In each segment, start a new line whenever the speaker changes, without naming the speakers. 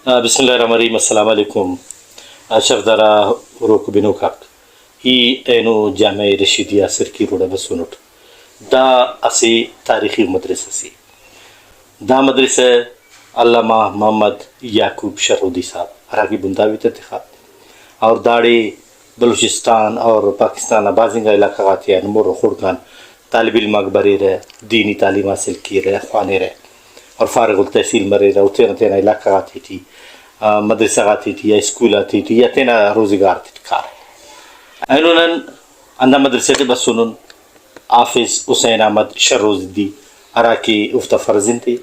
بسم الله الرحمن الرحيم. السلام عليكم. اشرف دارا روك بنوكاك اي انو جامع رشيدية سركي رودا بسونوت دا اسي تاريخي مدرسة سي. دا مدرسة علامہ محمد یعقوب شرودی صاحب عراقی بنداوی تتخاب اور داڑے بلوچستان اور پاکستان بازنگا علاقہ غاتی ہے نمور خوڑکان طالب علم اکبری رہے، دینی تعلیم حاصل کی رہے، خوانے رہے اور فارغ التحصیل مرے رہے. اتنا تینا علاقہ غاتی تھی، مدرسہ غاتی تھی یا اسکول آتی تھی یا تینا روزگار تھی کار اینونن اندہ مدرسے کے بس سنن حافظ حسین احمد شرودی عراقی افتا فرزن تھی.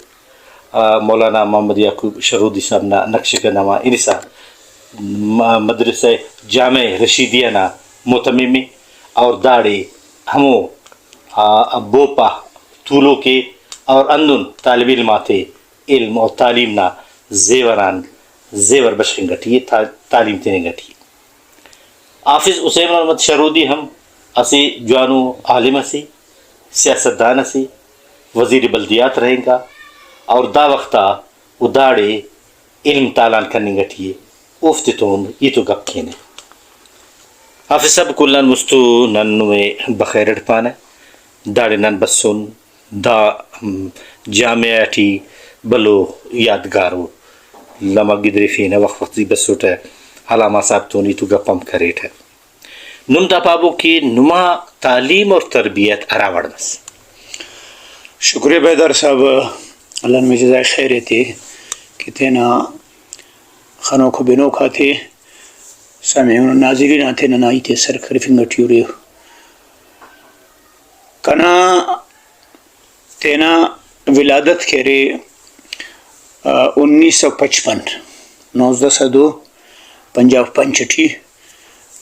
مولانا محمد یعقوب شرودی صاحب نا نقش کا نامہ انسا مدرسہ جامع رشیدیہ نا متممی اور داڑی ہمو بوپا طولو کے اور اندن طالب علماتے علم اور تعلیم نا زیور بشخن گٹھی تعلیم تینے گٹھی. حافظ حسین احمد شرودی ہم اسی جوانو عالم اسی سیاستدان اسی وزیر بلدیات رہیں گا اور دا وقتا اداڑے علم تالان کرنے گٹھیے افتتون یہ تو گپ کھینے. حافظ صاحب کلن مستو ننوے بخیرٹ پانے داڑے نن بسن دا جامعہ ٹی بلو یادگارو لما گدری فینے وقت دی بسوٹ ہے علامہ صاحب تو نیتو گپم کریٹ ہے. نم دا پابو کی نما تعلیم اور تربیت اراوڑ بس.
شکریہ بیدار صاحب، اللہ نے جزائے خیر تھے کہ تینا خانوں کو بنو کھاتے سامعین ناظرین آتے ننائی تے سر خریفنگ ٹیوری کنا تینا ولادت کرے 1955 1955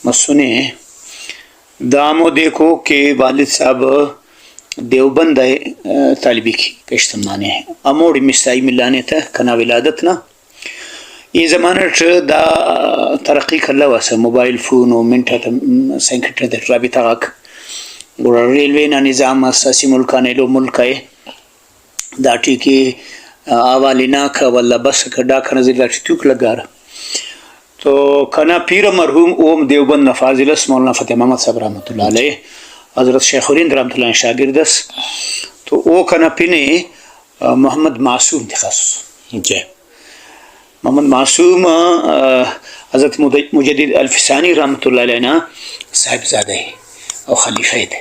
مسنے دامو دیکھو کہ والد صاحب دیوبند طالبی کی پیشتمانے ہیں اموڑی مسائی ملانے تھا کنا ولادت نا یہ زمانہ دا ترقی کھلا واسا موبائل فون و منٹا سینکٹر در رابطہ غاک گوڑا ریلوے نا نظام اساسی ملکانے لو ملکائے داٹی کی آوالی ناکا والا بس ڈاکا نظر لاٹی توک لگا رہا تو کنا پیر مرحوم اوم دیوبند نفاضل اس مولانا فتح محمد صاحب رحمۃ اللہ علیہ حضرت شیخ الہند رحمۃ اللہ شاگردس تو او کنا پینے محمد معصوم تخصص
جی
محمد معصوم حضرت مجدد الفسانی رحمۃ اللہ علیہ صاحب زادہ ہے اور خلیفہ تھے.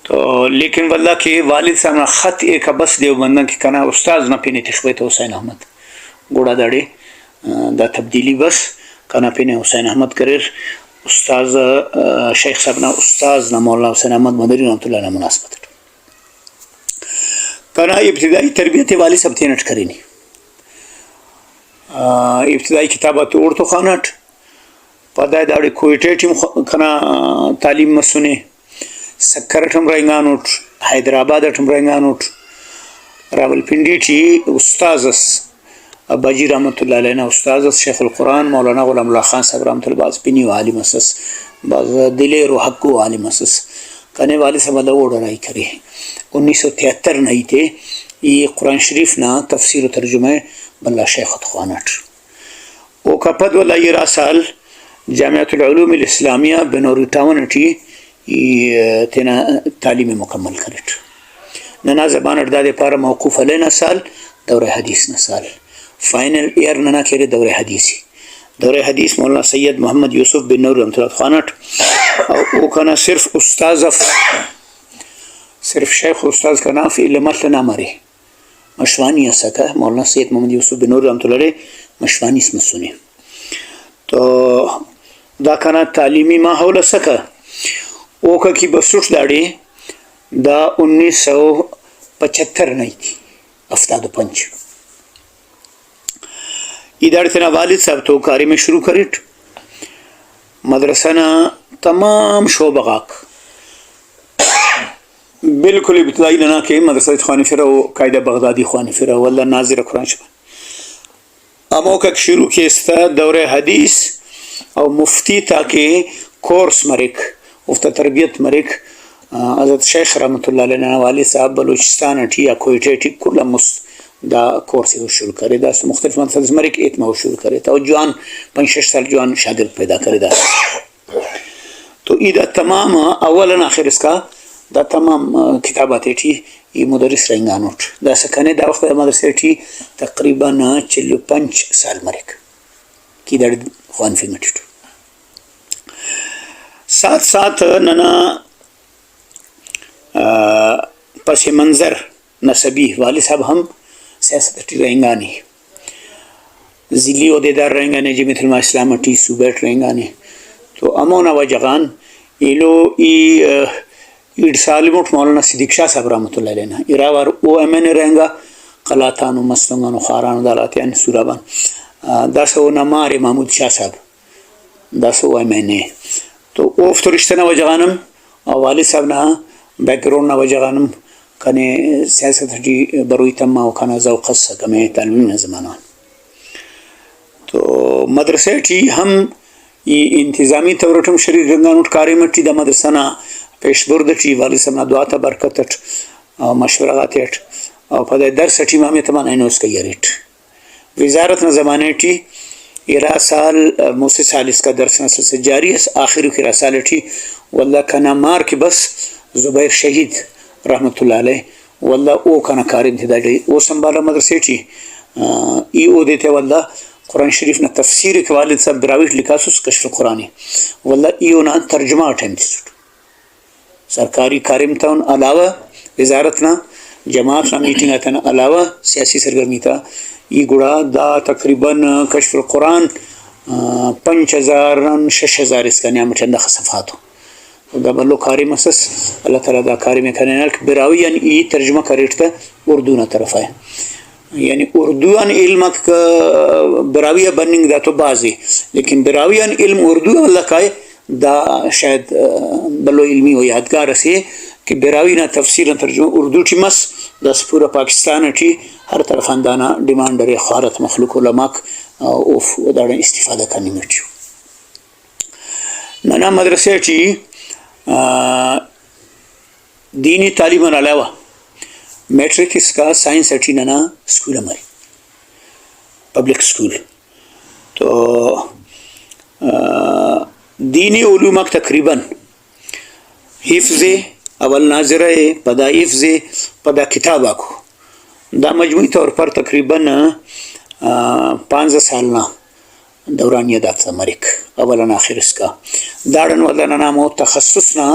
تو لیکن واللہ کہ والد صاحب خط ایک بس دیوبندن کی کنا استاذ نہ پینے تخویت حسین احمد گوڑا داڑے دا تبدیلی بس کنا پینے حسین احمد کرر استاذ شیخ صاحب نا استاذ نا مولانا حسین احمد مدری رحمۃ اللہ علیہ مناسبت کنا ابتدائی تربیت والد صاحب تینٹ کرینی ابتدائی کتابات اردو خانٹ پدائے داڑے کوئٹے ٹیم کنا تعلیم مسنے سکرٹم رنگانوٹ حیدرآباد اٹم رنگانوٹ راول پنڈی ٹی استاذس باجی رحمۃ اللہ علیہ استاذس شیخ القرآن مولانا غلام اللہ خان صاحب رحمۃ اللہ باز پنی و عالم اسس باز دلیر و حق و عالم اسس کنے والد صاحب اللہ اوڑ رائی کرے 1973 نہیں تھے یہ قرآن شریف نا تفسیر و ترجمہ بلّہ شیخ خوانٹ او کپد والا یہ راسال جامعۃ العلوم الاسلامیہ بنور ٹاون ٹی تینا تعلیم مکمل کرٹ ننا زبان ارداد پارا موقوف علینا سال دور حدیث نسال فائنل ایئر ننا کہرے دور حدیثی دور حدیث مولانا سید محمد یوسف بن نور رحمۃ اللہ خانٹ او کنا صرف استاذ صرف شیخ استاذ کا نام فی علمت لنا مرے مشوانی ایسا کا مولانا سید محمد یوسف بن نور رحمۃ اللہ علیہ مشوانی اس میں سنے تو دا کنا تعلیمی ماحول سکا اوکا کی بسوٹ داڑے دا 1975 نہیں تھی 75 یہ داڑے تینا والد صاحب تو کاری میں شروع کرٹ مدرسہ نا تمام شعبغاک بالکل ابتدائی ننا کے مدرسہ خوانی فرہ و قائدہ بغدادی خوانی فرہ واللہ ناظر قرآن شبہ اموکا شروع کیستا دور حدیث اور مفتی تاکہ کورس مرک افتا تربیت مرک حضرت شیخ رحمۃ اللہ علیہ والد صاحب بلوچستان ٹھی یا کوئٹے ٹھی کل دا کورس وہ شروع کرے دا مختلف مدرسہ مرک ایک میں وہ شروع کرے تا جوان 5-6 سال جوان شاگرد پیدا کرے دا تو دا تمام اولا آخر اس کا دا تمام کتابات تھی یہ مدرس رنگانوٹ دا سکنے دا وقت مدرسے تھی تقریباً 45 سال مرک کی دا خوان فنگٹو ساتھ ساتھ ننا پس منظر نسبی والد صاحب ہم سیاست رنگانی ضلعی عہدیدار رنگانے جمعیت علماء اسلام ٹی صوبیٹ رنگانے تو امونا و جغان ایلو ایڈ سالموٹ مولانا صدیق شاہ صاحب رحمۃ اللہ علیہ اراوار O M N رہنگا قلاتانو مسلنگانو خارانو دالاتیان سورابان Dasu نمار Mahmood شاہ صاحب داسو ایم این اے تو اوف تو رشتہ و جغانم والد صاحب نا بیک گراؤنڈ و جغانم کنے سیاست جی بروی تما و کھانا ذوق سکمے تعلیم زمانہ تو مدرسے ٹی ہم یہ انتظامی طورتم شریک رنگانوٹ کاری مٹی دا مدرسہ نا پیش برد ٹی والد صاحب نا دعا تا برکت مشورہ غاتیٹ اور پدے درس ٹی مامی تمان اینوز کئی ریٹ وزارت نا زمانے ٹی ایرا سال موسی سالس کا درس نسل سے جاری ہے آخری کی رسالہ ٹی واللہ کنا مار کی بس زبیر شہید رحمۃ اللہ علیہ واللہ او کنا کارم تھی دا جائی او سنبالا مدرسے ٹی ای او دیتے واللہ قرآن شریف نا تفسیر کے والد صاحب براویٹ لکھا سوس کشف قرآنی واللہ ای او نا ترجمہ اٹھائم تھی سوٹ سرکاری کارم تا ان علاوہ وزارت نا جماعت نا میٹنگ آتا نا علاوہ سیاسی سرگرمی تا ای گڑا دا تقریباً کشف القرآن 5000-6000 اس کا نعمت چندہ صفحاتو دا بلو کارم اسس اللہ تعالیٰ دا کارم کنینال براوی یعنی ای ترجمہ کریٹ تا اردو نا طرف ہے یعنی اردوان علم براویہ بننگ دا تو بازی لیکن براویان علم اردو اللہ کا دا شاید بلو علمی و یادگار اسے کہ براوی نا تفسیر ترجمہ اردو ٹی مس دس پورا پاکستان ٹی ہر طرف اندانا ڈیمانڈر خارت مخلوق علماء اوف داڑا استفادہ کرنی مٹیو ننا مدرسے ٹی دینی تعلیم علاوہ میٹرک اس کا سائنس اٹھی ننا اسکول ہماری پبلک اسکول تو دینی علوم تقریباً حفظ اول ناظرہ پدا حفظ پدا کتابہ کو دا مجموعی طور پر تقریباً 15 سالنا دورانیہ دات مرک اولا آخر اس کا داڑن ودنا نامو تخصصنا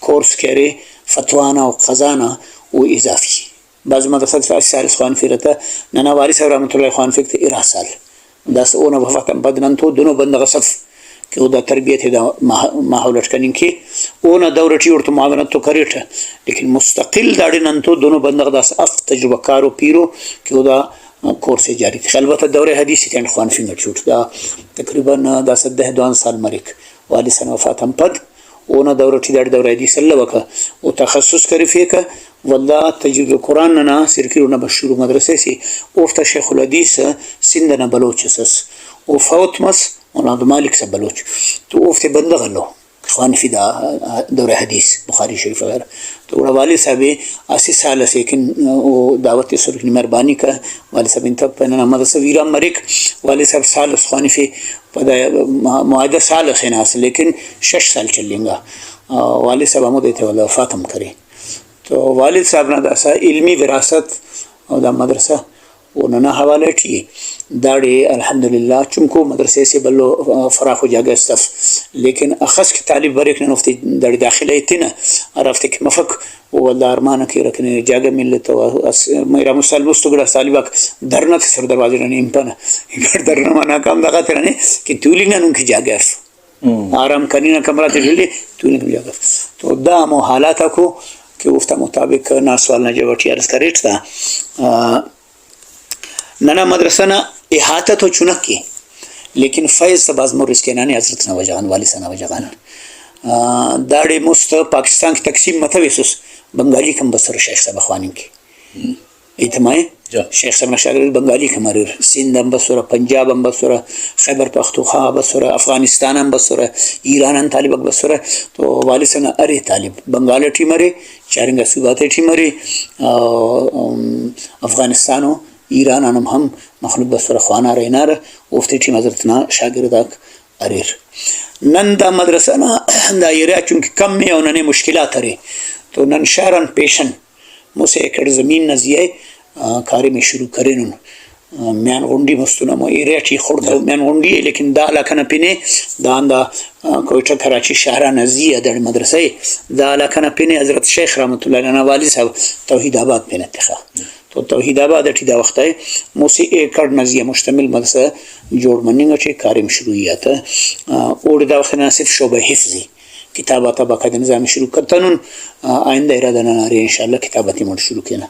کورس کرے فتوانا و قضانا و اضافی بعض مدرسات فاش سال خوان فیرتا ننا واری صاحب رحمۃ اللہ خوان فیکت 13 سال داس اونا بفتن بدنن تو دونوں بند غصف کہ او دا تربیت دا ماحولت کنین کی اونا دورتی اور تو معاونت تو کریٹ لیکن مستقل داڑن تو دونوں بند داس اف تجربہ کارو پیرو کہ او دا کورس جاری تھی البتہ دور حدیث تین خوان فنگر چھوٹ دا تقریباً 10-12 سال مرک والد سن وفات ہم پد اونا دورتی دور حدیث اللہ وکا او تخصص کری فیکا واللہ تجوید القرآن نا سرکیرونا بشور مدرسے سی اوفتا شیخ الحدیث سندنا بلوچ سس او فوت مس مولانا مالک سے بلوچ تو اوفتے بندغ اللہ خوان فی دور حدیث بخاری شریف وغیرہ تو اوڑا والد صاحب 80 سال سے لیکن دعوت سرک مہربانی کا والد صاحب انتب پہننا مدرسہ ویرام مرک والد صاحب سال اس خوان فی معاہدہ سال سے ناس لیکن 6 سال چلیں گا والد صاحب ہمیں دیتے والا وفاتم کرے تو والد صاحب نا داسا علمی وراثت اور دا مدرسہ انہوں حوالہ ٹھی داڑے الحمدللہ چمکو مدرسے سے بلو فراخ و جاگہ استف لیکن اخص کی طالب برک نفتی داڑی داخلہ اتنی نا اور افتے کی مفق وہ اللہ ارمانہ کی رکھنے جاگہ ملتا میرا مسال مستقرہ طالبہ درنا تھی سر دروازے رہنے امپانا امپر درنا مانا کام داغا تھی رہنے کہ تولی نا ان کی جاگہ آرام کرنی نا کمرہ تھی رہنے تولی نا جاگہ تو دا مو حالاتا کو کہ افتا مطابق ناسوال نا جوٹی عرض کا ریٹ تھا ننا مدرسہ نا احاطہ تو چنک کی لیکن فیض باز مورس کے نانے حضرت نا وجہان والی سنا وجہان داڑے مست پاکستان کی تقسیم متویسوس بنگالی کم بسر شیخ صاحب اخوانی کی اتمائے شیخ صاحب نشاگر بنگالی کمارر سندھ ہم بسورہ پنجاب ہم بسورہ خیبر پختونخوا بسورہ افغانستان ہم بسورہ ایران ہم طالب بسورہ تو والد سنا ارے طالب بنگال ٹھی مرے چارنگا صوبات ٹھی مرے افغانستانو ایرانم هم مخلوق بسر خوانا رینار افتی چیم حضرتنا شاگرداک اریر نن دا مدرسه نا دا ایریا چونکه کم می و ننه مشکلات اره تو نن شهران پیشن موسه اکڑ زمین نزیه کاری می شروع کرنون میان غنڈی مستونا مو ایریا چی خورد میان غنڈی ہے لیکن دا علاقہ نپینے دا اندا کوئٹہ کراچی شہرہ نزیہ در مدرسے دا علاقہ نپینے حضرت شیخ رحمت اللہ علیہ والی صاحب توحید آباد پینے تخا تو توحید آباد اٹھی دا وقت ہے موسی ایکڑ نزیہ مشتمل مدرسہ جوڑ مننگا چی کاریم شروعیات اور دا وقت ناصف شعبہ حفظی کتابات باقاعدہ نظام شروع کرتنون آئندہ ارادہ نارے انشاءاللہ کتاباتی مڑ شروع کینا